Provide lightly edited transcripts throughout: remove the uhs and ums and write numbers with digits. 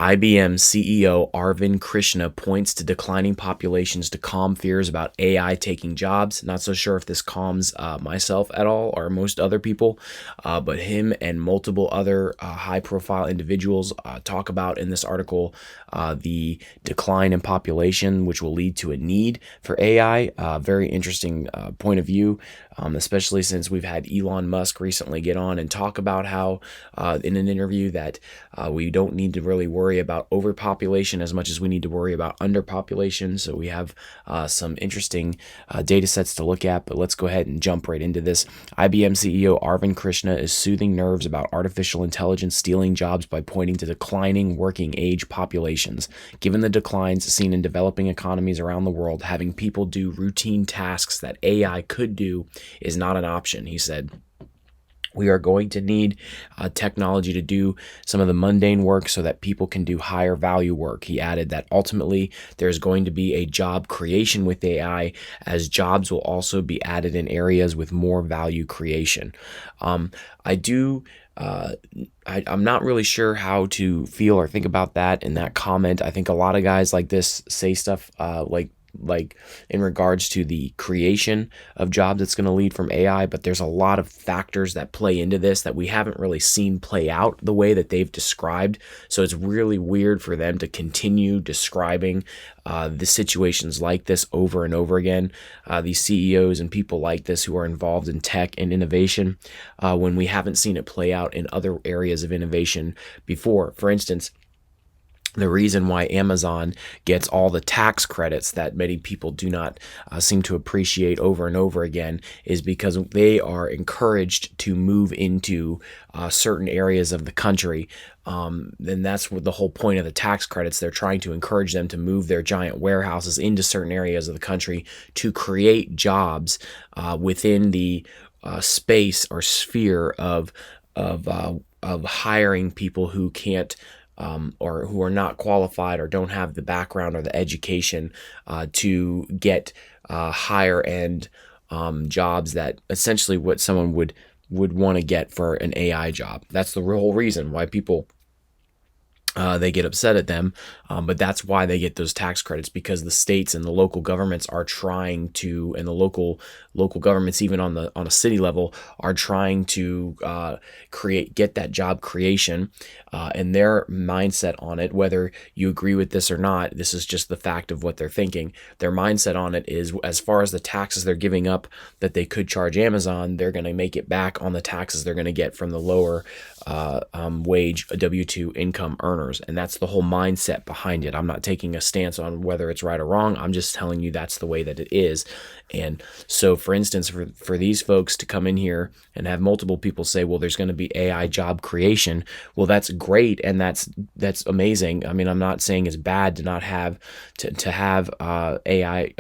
IBM CEO Arvind Krishna points to declining populations to calm fears about AI taking jobs. Not so sure if this calms myself at all or most other people, but him and multiple other high-profile individuals talk about in this article the decline in population, which will lead to a need for AI. Very interesting point of view, especially since we've had Elon Musk recently get on and talk about how in an interview that we don't need to really worry about overpopulation as much as we need to worry about underpopulation. So we have some interesting data sets to look at, but let's go ahead and jump right into this. IBM CEO Arvind Krishna is soothing nerves about artificial intelligence stealing jobs by pointing to declining working age populations. Given the declines seen in developing economies around the world, having people do routine tasks that AI could do is not an option, he said. We are going to need technology to do some of the mundane work so that people can do higher value work. He added that ultimately there's going to be a job creation with AI, as jobs will also be added in areas with more value creation. I'm not really sure how to feel or think about that in that comment. I think a lot of guys like this say stuff like in regards to the creation of jobs that's going to lead from AI, but there's a lot of factors that play into this that we haven't really seen play out the way that they've described. So it's really weird for them to continue describing the situations like this over and over again. These CEOs and people like this who are involved in tech and innovation, when we haven't seen it play out in other areas of innovation before. For instance, the reason why Amazon gets all the tax credits that many people do not seem to appreciate over and over again is because they are encouraged to move into certain areas of the country. Then that's what the whole point of the tax credits. They're trying to encourage them to move their giant warehouses into certain areas of the country to create jobs within the space or sphere of hiring people who can't or who are not qualified or don't have the background or the education to get higher end jobs that essentially what someone would want to get for an AI job. That's the whole reason why people they get upset at them, but that's why they get those tax credits, because the states and the local governments are trying to, and the local governments even on a city level are trying to get that job creation, and their mindset on it, whether you agree with this or not, this is just the fact of what they're thinking. Their mindset on it is, as far as the taxes they're giving up that they could charge Amazon, they're going to make it back on the taxes they're going to get from the lower wage W-2 income earners. And that's the whole mindset behind it. I'm not taking a stance on whether it's right or wrong. I'm just telling you that's the way that it is. And so, for instance, for these folks to come in here and have multiple people say, well, there's going to be AI job creation. Well, that's great. And that's amazing. I mean, I'm not saying it's bad to not have to have AI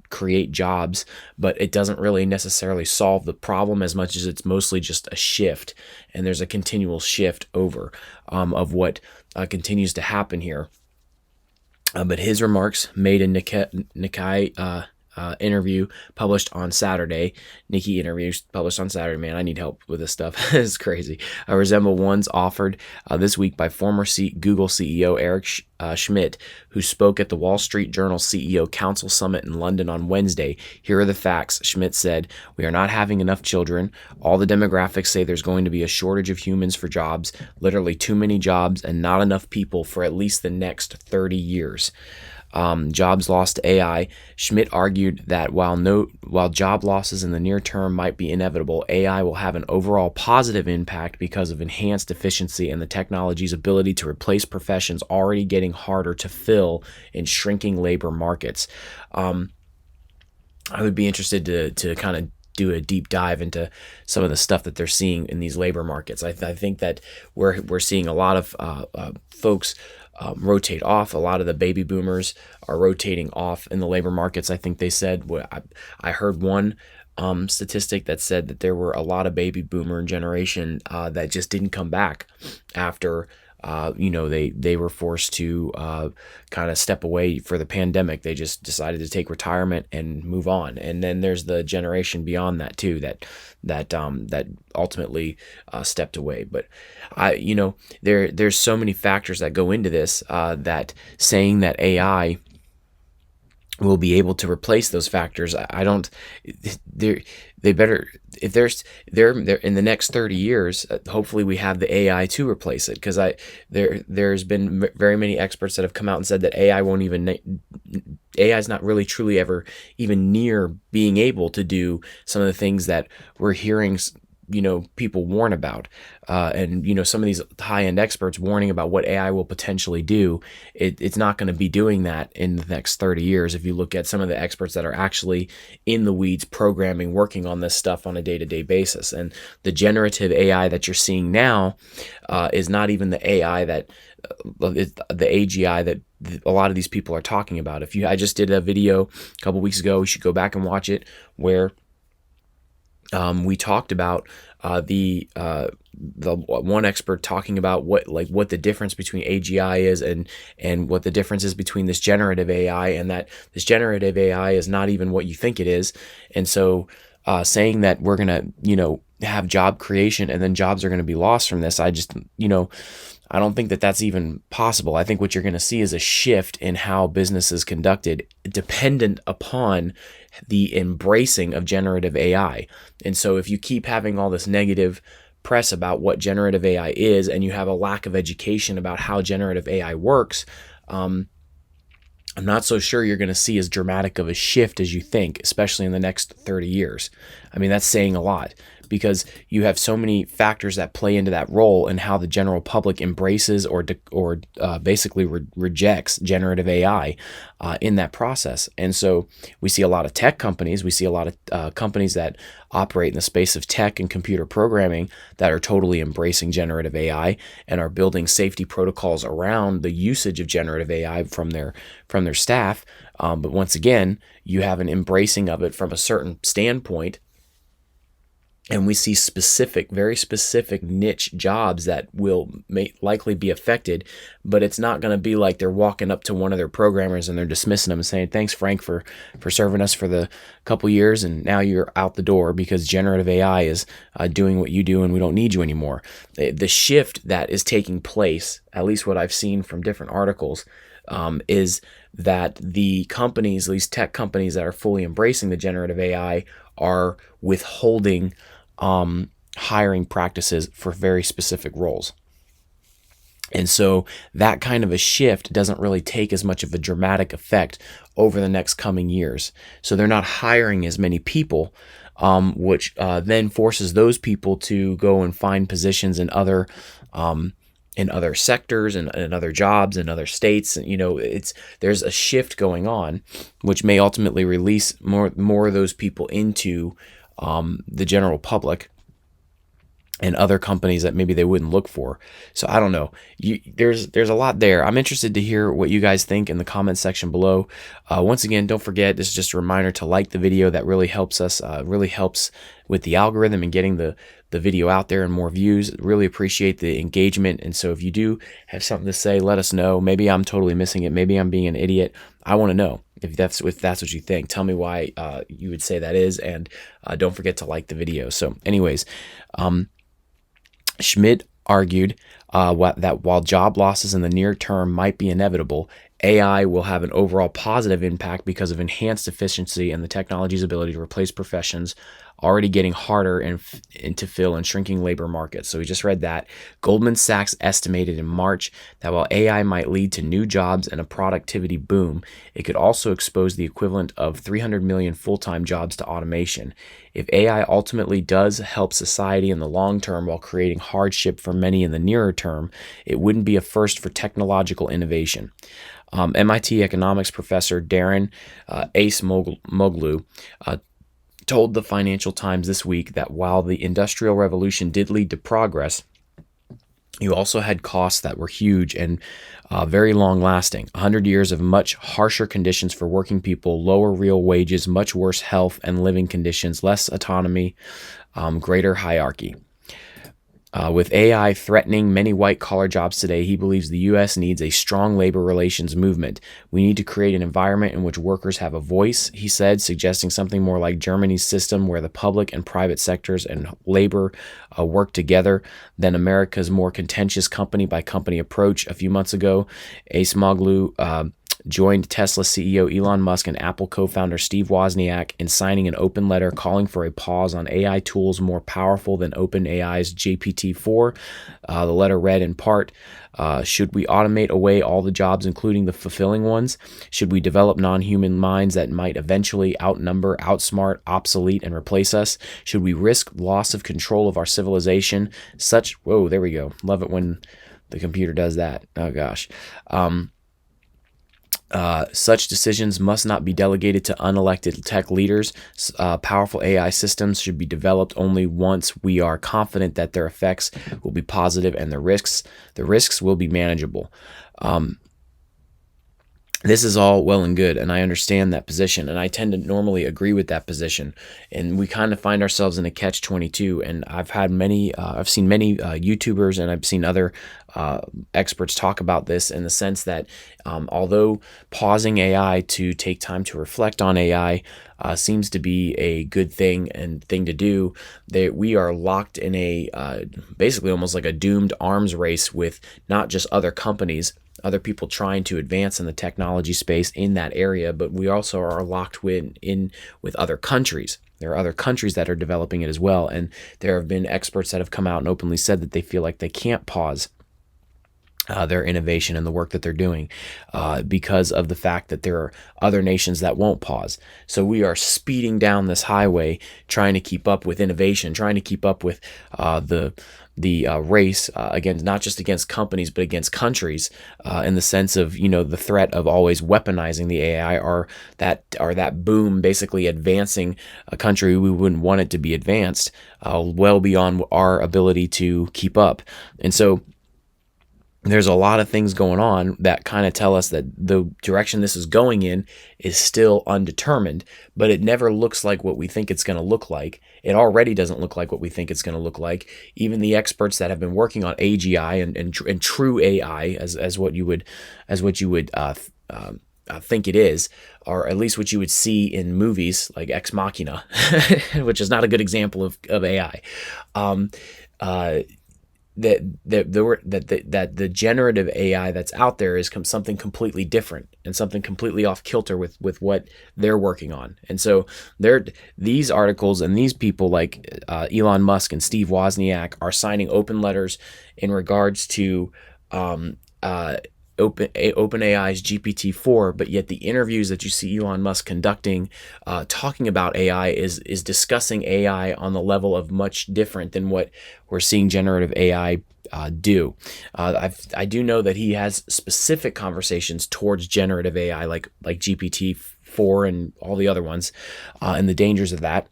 create jobs, but it doesn't really necessarily solve the problem as much as it's mostly just a shift. And there's a continual shift over of what continues to happen here. But his remarks made in Nikkei interview published on Saturday. Nikki interviews published on Saturday. Man, I need help with this stuff. It's crazy. Resemble ones offered this week by former Google CEO Eric Schmidt, who spoke at the Wall Street Journal CEO Council Summit in London on Wednesday. Here are the facts. Schmidt said, "We are not having enough children. All the demographics say there's going to be a shortage of humans for jobs, literally too many jobs and not enough people for at least the next 30 years. Jobs lost to AI. Schmidt argued that while job losses in the near term might be inevitable, AI will have an overall positive impact because of enhanced efficiency and the technology's ability to replace professions already getting harder to fill in shrinking labor markets. I would be interested to kind of do a deep dive into some of the stuff that they're seeing in these labor markets. I think that we're seeing a lot of folks rotate off. A lot of the baby boomers are rotating off in the labor markets. I think they said, I heard one statistic that said that there were a lot of baby boomer generation that just didn't come back after they were forced to kind of step away for the pandemic. They just decided to take retirement and move on. And then there's the generation beyond that too, that ultimately stepped away. But there's so many factors that go into this, that saying that AI will be able to replace those factors. I don't. They better, if they're in the next 30 years. Hopefully, we have the AI to replace it, because there's been very many experts that have come out and said that AI is not really truly ever even near being able to do some of the things that we're hearing people warn about, and some of these high-end experts warning about what AI will potentially do. It's not going to be doing that in the next 30 years. If you look at some of the experts that are actually in the weeds programming, working on this stuff on a day-to-day basis, and the generative AI that you're seeing now is not even the AI that the AGI that a lot of these people are talking about. I just did a video a couple weeks ago. You should go back and watch it, where we talked about the one expert talking about what the difference between AGI is, and what the difference is between this generative AI, and that this generative AI is not even what you think it is. And so saying that we're gonna have job creation and then jobs are going to be lost from this, I don't think that that's even possible. I think what you're going to see is a shift in how business is conducted, dependent upon the embracing of generative AI. And so if you keep having all this negative press about what generative AI is, and you have a lack of education about how generative AI works, I'm not so sure you're going to see as dramatic of a shift as you think, especially in the next 30 years. I mean, that's saying a lot, because you have so many factors that play into that role, and how the general public embraces or basically rejects generative AI in that process. And so we see a lot of tech companies, we see a lot of companies that operate in the space of tech and computer programming that are totally embracing generative AI and are building safety protocols around the usage of generative AI from their staff. But once again, you have an embracing of it from a certain standpoint. And we see very specific niche jobs that may likely be affected, but it's not going to be like they're walking up to one of their programmers and they're dismissing them and saying, "Thanks, Frank, for serving us for the couple years, and now you're out the door because generative AI is doing what you do and we don't need you anymore." The shift that is taking place, at least what I've seen from different articles, is that the companies, these tech companies that are fully embracing the generative AI, are withholding hiring practices for very specific roles. And so that kind of a shift doesn't really take as much of a dramatic effect over the next coming years. So they're not hiring as many people, which then forces those people to go and find positions in other sectors and other jobs in other states. And there's a shift going on, which may ultimately release more of those people into the general public and other companies that maybe they wouldn't look for. So I don't know. There's a lot there. I'm interested to hear what you guys think in the comment section below. Once again, don't forget, this is just a reminder to like the video. That really helps us, really helps with the algorithm and getting the video out there and more views. Really appreciate the engagement. And so if you do have something to say, let us know. Maybe I'm totally missing it. Maybe I'm being an idiot. I want to know if that's what you think. Tell me why you would say that is, and don't forget to like the video. So anyways, Schmidt argued that while job losses in the near term might be inevitable, AI will have an overall positive impact because of enhanced efficiency and the technology's ability to replace professions already getting harder and to fill in shrinking labor markets. So we just read that. Goldman Sachs estimated in March that while AI might lead to new jobs and a productivity boom, it could also expose the equivalent of 300 million full-time jobs to automation. If AI ultimately does help society in the long term while creating hardship for many in the nearer term, it wouldn't be a first for technological innovation. MIT economics professor Darren Acemoglu told the Financial Times this week that while the Industrial Revolution did lead to progress, you also had costs that were huge and very long-lasting. 100 years of much harsher conditions for working people, lower real wages, much worse health and living conditions, less autonomy, greater hierarchy. With AI threatening many white-collar jobs today, he believes the U.S. needs a strong labor relations movement. We need to create an environment in which workers have a voice, he said, suggesting something more like Germany's system where the public and private sectors and labor work together than America's more contentious company-by-company approach. A few months ago, Acemoglu joined Tesla CEO Elon Musk and Apple co-founder Steve Wozniak in signing an open letter calling for a pause on AI tools more powerful than OpenAI's GPT-4. The letter read in part, should we automate away all the jobs, including the fulfilling ones? Should we develop non-human minds that might eventually outnumber, outsmart, obsolete, and replace us? Should we risk loss of control of our civilization? Whoa, there we go. Love it when the computer does that. Oh, gosh. Such decisions must not be delegated to unelected tech leaders. Powerful AI systems should be developed only once we are confident that their effects will be positive and the risks will be manageable. This is all well and good, and I understand that position, and I tend to normally agree with that position. And we kind of find ourselves in a catch-22. And I've seen many YouTubers, and I've seen other experts talk about this in the sense that although pausing AI to take time to reflect on AI seems to be a good thing to do, that we are locked in a basically almost like a doomed arms race with not just other companies, other people trying to advance in the technology space in that area, but we also are locked with other countries. There are other countries that are developing it as well, and there have been experts that have come out and openly said that they feel like they can't pause their innovation and the work that they're doing because of the fact that there are other nations that won't pause. So we are speeding down this highway trying to keep up with innovation, trying to keep up with the race against, not just against companies but against countries, in the sense of the threat of always weaponizing the AI or that boom basically advancing a country we wouldn't want it to be advanced well beyond our ability to keep up. And so there's a lot of things going on that kind of tell us that the direction this is going in is still undetermined, but it never looks like what we think it's going to look like. It already doesn't look like what we think it's going to look like. Even the experts that have been working on AGI and true AI as what you would think it is, or at least what you would see in movies like Ex Machina, which is not a good example of AI. That the generative AI that's out there is something completely different and something completely off kilter with what they're working on. And so these articles and these people like Elon Musk and Steve Wozniak are signing open letters in regards to OpenAI's GPT-4, but yet the interviews that you see Elon Musk conducting, talking about AI, is discussing AI on the level of much different than what we're seeing generative AI do. I do know that he has specific conversations towards generative AI, like GPT-4 and all the other ones, and the dangers of that.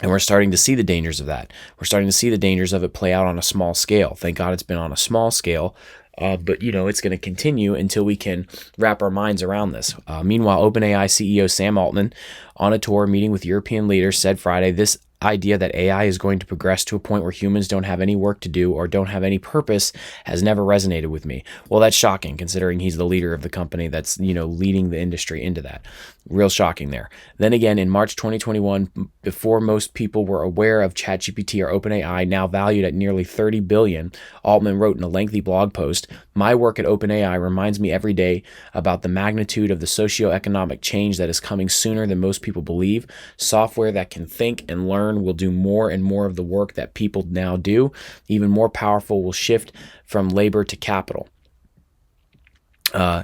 And we're starting to see the dangers of that. We're starting to see the dangers of it play out on a small scale. Thank God it's been on a small scale. But it's going to continue until we can wrap our minds around this. Meanwhile, OpenAI CEO Sam Altman, on a tour meeting with European leaders, said Friday this idea that AI is going to progress to a point where humans don't have any work to do or don't have any purpose has never resonated with me. Well, that's shocking considering he's the leader of the company that's, leading the industry into that. Real shocking there. Then again, in March 2021, before most people were aware of ChatGPT or OpenAI, now valued at nearly $30 billion, Altman wrote in a lengthy blog post, "My work at OpenAI reminds me every day about the magnitude of the socioeconomic change that is coming sooner than most people believe. Software that can think and learn will do more and more of the work that people now do. Even more powerful will shift from labor to capital. Will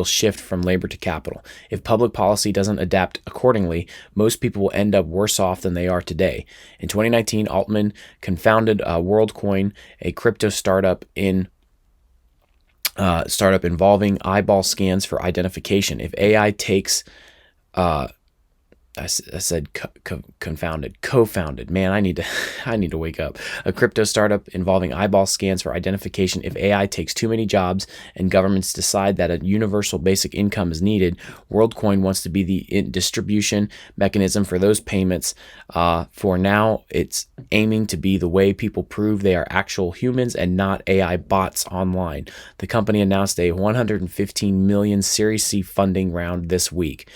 shift from labor to capital. If public policy doesn't adapt accordingly, most people will end up worse off than they are today." In 2019, Altman co-founded WorldCoin, a crypto startup involving eyeball scans for identification. If AI takes I said confounded, co-founded. Man, I need to I need to wake up. A crypto startup involving eyeball scans for identification. If AI takes too many jobs and governments decide that a universal basic income is needed, WorldCoin wants to be the distribution mechanism for those payments. For now, it's aiming to be the way people prove they are actual humans and not AI bots online. The company announced a 115 million Series C funding round this week.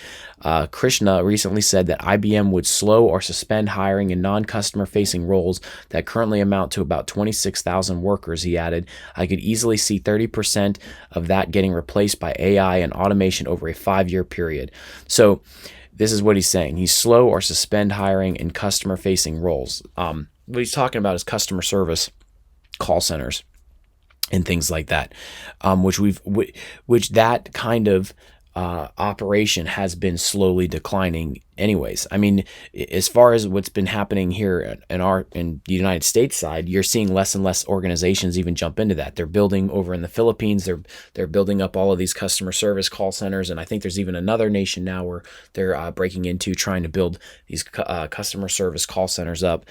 Krishna recently said that IBM would slow or suspend hiring in non-customer facing roles that currently amount to about 26,000 workers. He added, I could easily see 30% of that getting replaced by AI and automation over a 5-year period. So this is what he's saying. He's slow or suspend hiring in customer facing roles. What he's talking about is customer service, call centers, and things like that, which that kind of operation has been slowly declining anyways. I mean, as far as what's been happening here in the United States side, you're seeing less and less organizations even jump into that. They're building over in the Philippines, they're building up all of these customer service call centers, and I think there's even another nation now where they're breaking into trying to build these customer service call centers up.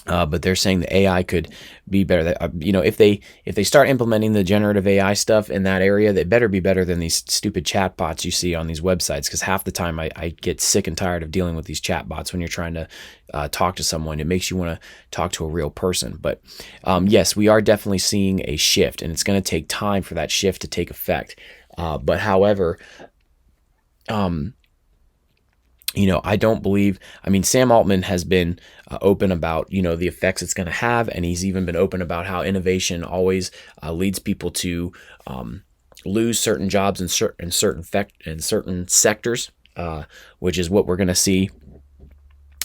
But they're saying the AI could be better. If they start implementing the generative AI stuff in that area, they better be better than these stupid chatbots you see on these websites. Because half the time I get sick and tired of dealing with these chatbots when you're trying to talk to someone. It makes you want to talk to a real person. But yes, we are definitely seeing a shift, and it's going to take time for that shift to take effect. But however, I don't believe, Sam Altman has been open about, the effects it's going to have. And he's even been open about how innovation always leads people to lose certain jobs in certain sectors, which is what we're going to see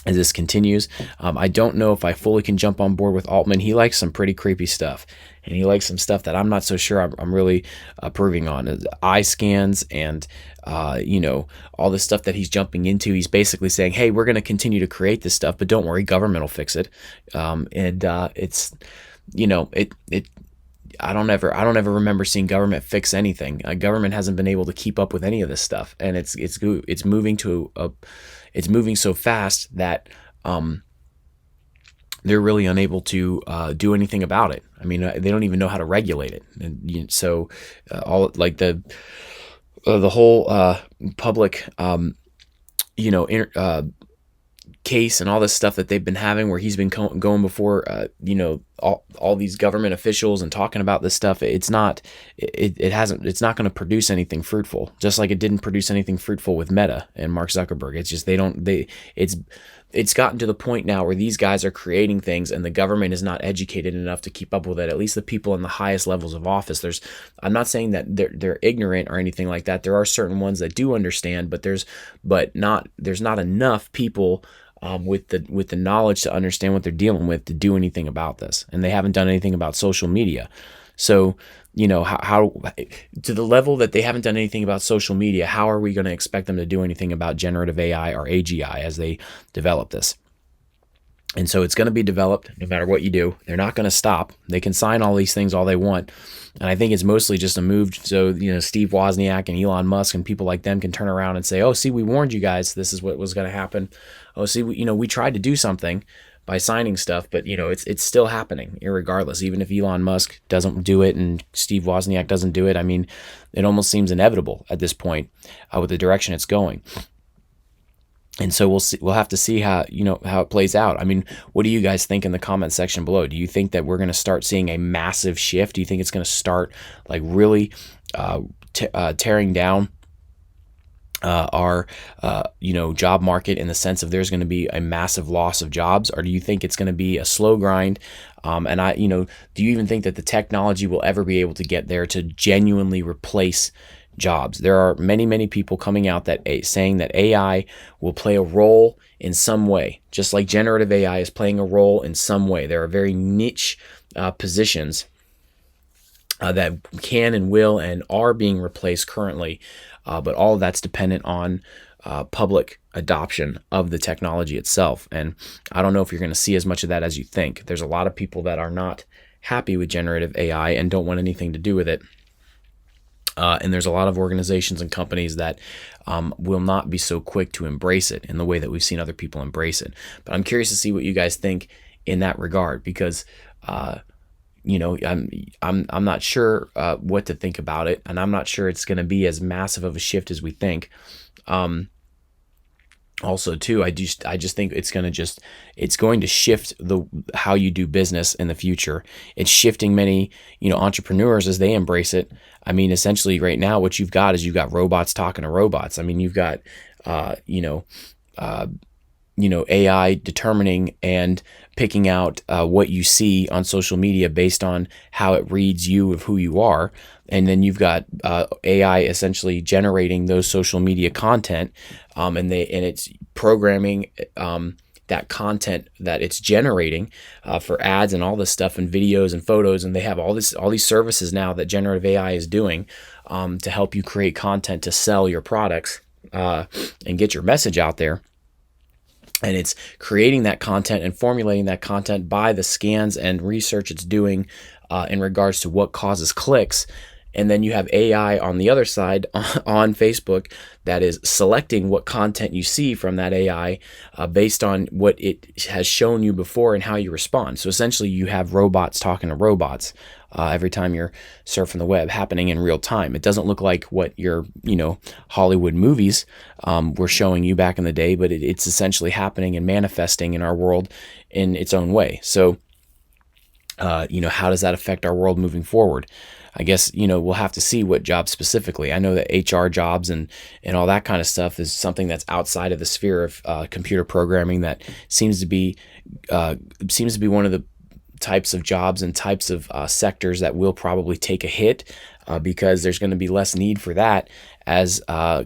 as this continues. I don't know if I fully can jump on board with Altman. He likes some pretty creepy stuff, and he likes some stuff that I'm not so sure I'm really approving on. Eye scans and all this stuff that he's jumping into. He's basically saying, hey, we're going to continue to create this stuff, but don't worry, government will fix it. It's I don't ever remember seeing government fix anything. Government hasn't been able to keep up with any of this stuff, and it's moving so fast that they're really unable to do anything about it. They don't even know how to regulate it, and so all like the whole public case and all this stuff that they've been having, where he's been going before all these government officials and talking about this stuff. It's not going to produce anything fruitful, just like it didn't produce anything fruitful with Meta and Mark Zuckerberg. It's just it's gotten to the point now where these guys are creating things and the government is not educated enough to keep up with it. At least the people in the highest levels of office. I'm not saying that they're ignorant or anything like that. There are certain ones that do understand, but there's not enough people with the knowledge to understand what they're dealing with to do anything about this. And they haven't done anything about social media. So, how to the level that they haven't done anything about social media, how are we going to expect them to do anything about generative AI or AGI as they develop this? And so it's going to be developed no matter what you do. They're not going to stop. They can sign all these things all they want. And I think it's mostly just a move so, Steve Wozniak and Elon Musk and people like them can turn around and say, oh, see, we warned you guys. This is what was going to happen. Oh, see, we tried to do something by signing stuff, but it's still happening irregardless. Even if Elon Musk doesn't do it and Steve Wozniak doesn't do it, it almost seems inevitable at this point with the direction it's going. And so we'll have to see how it plays out. What do you guys think in the comment section below? Do you think that we're going to start seeing a massive shift? Do you think it's going to start like really tearing down our job market in the sense of there's going to be a massive loss of jobs? Or do you think it's going to be a slow grind? Do you even think that the technology will ever be able to get there to genuinely replace jobs? There are many, many people coming out saying that AI will play a role in some way, just like generative AI is playing a role in some way. There are very niche positions that can and will and are being replaced currently, but all of that's dependent on public adoption of the technology itself. And I don't know if you're going to see as much of that as you think. There's a lot of people that are not happy with generative AI and don't want anything to do with it. And there's a lot of organizations and companies that will not be so quick to embrace it in the way that we've seen other people embrace it. But I'm curious to see what you guys think in that regard, because I'm not sure what to think about it, and I'm not sure it's going to be as massive of a shift as we think. Also too, I just think it's going to shift how you do business in the future. It's shifting many entrepreneurs as they embrace it. I mean, essentially right now what you've got is robots talking to robots. I mean, you've got AI determining and picking out what you see on social media based on how it reads you of who you are. And then you've got AI essentially generating those social media content, and it's programming that content that it's generating for ads and all this stuff and videos and photos. And they have all these services now that generative AI is doing to help you create content to sell your products and get your message out there. And it's creating that content and formulating that content by the scans and research it's doing in regards to what causes clicks. And then you have AI on the other side on Facebook that is selecting what content you see from that AI based on what it has shown you before and how you respond. So essentially you have robots talking to robots every time you're surfing the web, happening in real time. It doesn't look like what your Hollywood movies were showing you back in the day, but it's essentially happening and manifesting in our world in its own way. So how does that affect our world moving forward? I guess, we'll have to see what jobs specifically. I know that HR jobs and all that kind of stuff is something that's outside of the sphere of computer programming that seems to be one of the types of jobs and types of sectors that will probably take a hit because there's going to be less need for that as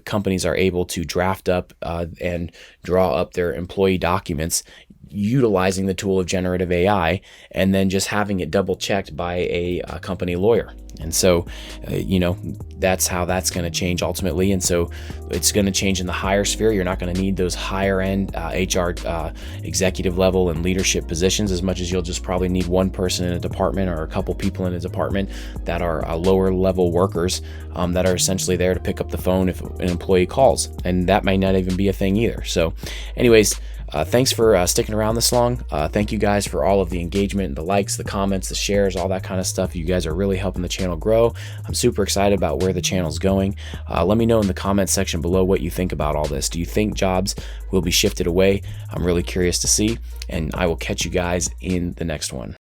companies are able to draft up and draw up their employee documents utilizing the tool of generative AI and then just having it double checked by a company lawyer. And so, that's how that's going to change ultimately. And so it's going to change in the higher sphere. You're not going to need those higher end HR executive level and leadership positions as much as you'll just probably need one person in a department or a couple people in a department that are lower level workers that are essentially there to pick up the phone if an employee calls. And that might not even be a thing either. So anyways, thanks for sticking around this long. Thank you guys for all of the engagement, the likes, the comments, the shares, all that kind of stuff. You guys are really helping the channel grow. I'm super excited about where the channel's going. Let me know in the comment section below what you think about all this. Do you think jobs will be shifted away? I'm really curious to see, and I will catch you guys in the next one.